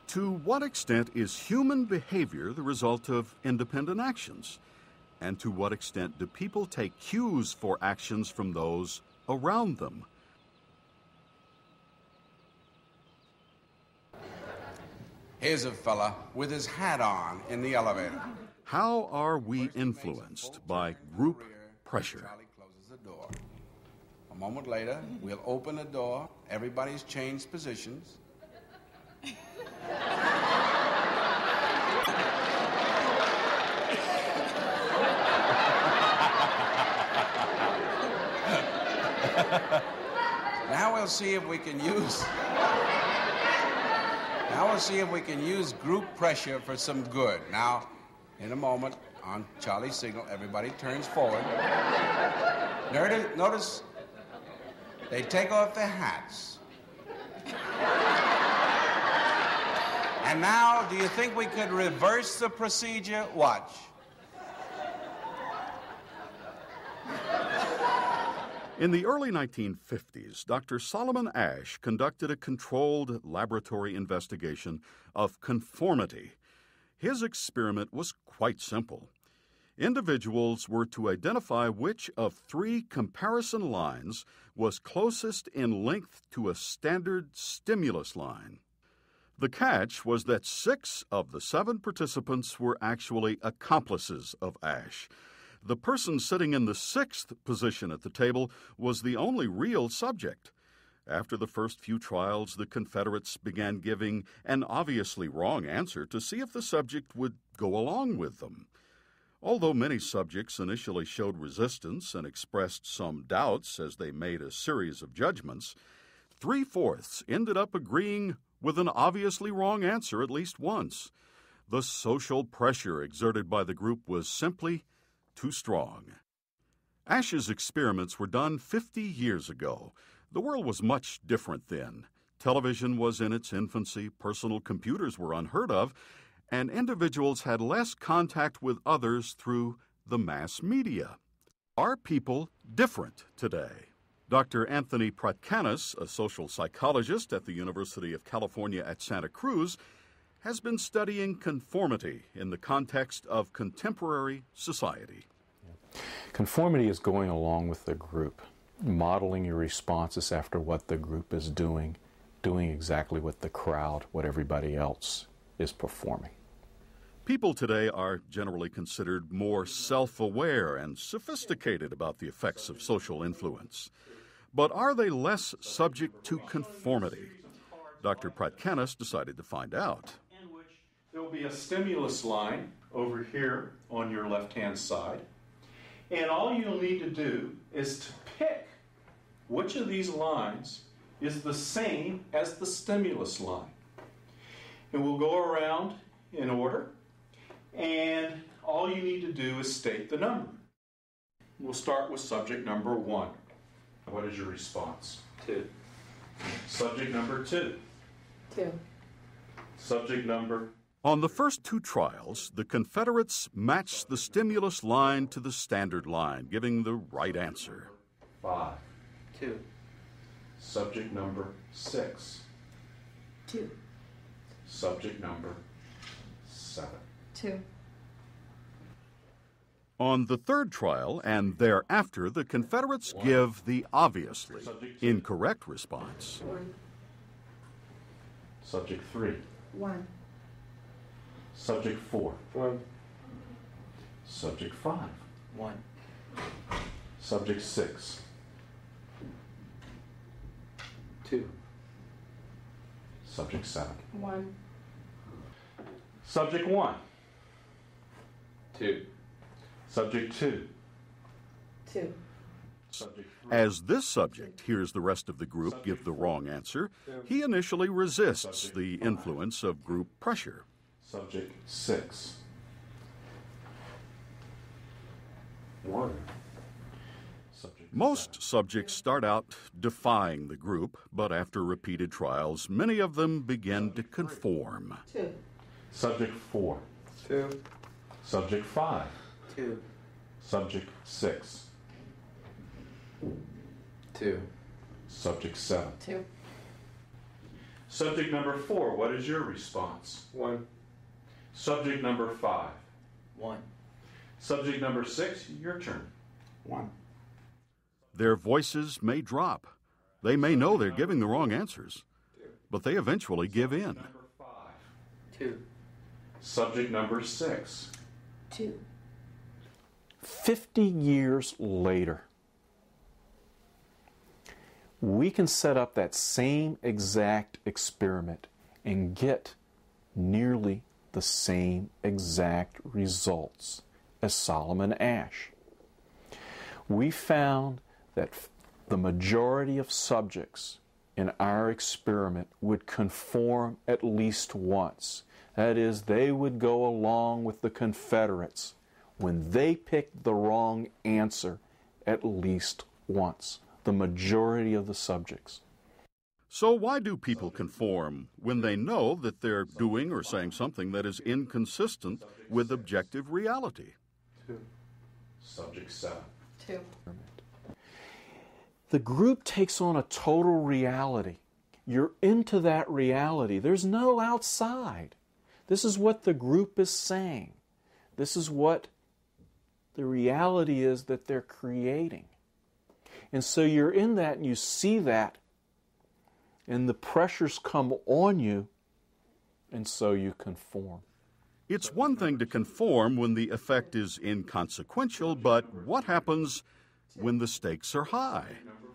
To what extent is human behavior the result of independent actions? And to what extent do people take cues for actions from those around them? Here's a fella with his hat on in the elevator. How are we influenced by group pressure? Charlie closes the door. A moment later, we'll open the door. Everybody's changed positions. Now we'll see if we can use group pressure for some good. Now, in a moment, on Charlie's signal, everybody turns forward. Notice they take off their hats. And now, do you think we could reverse the procedure? Watch. In the early 1950s, Dr. Solomon Asch conducted a controlled laboratory investigation of conformity. His experiment was quite simple. Individuals were to identify which of three comparison lines was closest in length to a standard stimulus line. The catch was that 6 of the 7 participants were actually accomplices of Asch. The person sitting in the 6th position at the table was the only real subject. After the first few trials, the Confederates began giving an obviously wrong answer to see if the subject would go along with them. Although many subjects initially showed resistance and expressed some doubts as they made a series of judgments, 3/4 ended up agreeing with an obviously wrong answer at least once. The social pressure exerted by the group was simply too strong. Asch's experiments were done 50 years ago. The world was much different then. Television was in its infancy, personal computers were unheard of, and individuals had less contact with others through the mass media. Are people different today? Dr. Anthony Pratkanis, a social psychologist at the University of California at Santa Cruz, has been studying conformity in the context of contemporary society. Conformity is going along with the group, modeling your responses after what the group is doing exactly what the crowd, what everybody else is performing. People today are generally considered more self-aware and sophisticated about the effects of social influence. But are they less subject to conformity? Dr. Pratkanis decided to find out. There will be a stimulus line over here on your left-hand side, and all you'll need to do is to pick which of these lines is the same as the stimulus line. And we'll go around in order, and all you need to do is state the number. We'll start with subject number 1. What is your response? 2. Subject number 2. 2. Subject number... On the first 2 trials, the Confederates matched the stimulus line to the standard line, giving the right answer. 5. 2. Subject number 6. 2. Subject number 7. 2. On the third trial and thereafter, the Confederates give the obviously incorrect response. 1. Subject 3. 1. Subject 4. 1. Subject 5. 1. Subject 6. 2. Subject 7. 1. Subject 1. 2. Subject 2. 2. Subject 3. As this subject hears the rest of the group give the wrong answer, he initially resists the influence of group pressure. Subject 6. 1. Subject Most 7. subjects start out defying the group, but after repeated trials, many of them begin to conform. 2. Subject 4. 2. Subject 5. 2. Subject 6. 2. Subject 7. 2. Subject number 4, what is your response? 1. Subject number 5. 1. Subject number 6, your turn. 1. Their voices may drop. They may know they're giving the wrong answers, but they eventually give in. Number 5. 2. Subject number 6. 2. 50 years later, we can set up that same exact experiment and get nearly the same exact results as Solomon Asch. We found that the majority of subjects in our experiment would conform at least once. That is, they would go along with the Confederates when they picked the wrong answer at least once. The majority of the subjects. So why do people conform when they know that they're doing or saying something that is inconsistent with objective reality? 2. Subject 7. 2. The group takes on a total reality. You're into that reality. There's no outside. This is what the group is saying. This is what the reality is that they're creating. And so you're in that and you see that, and the pressures come on you, and so you conform. It's one thing to conform when the effect is inconsequential, but what happens when the stakes are high? Number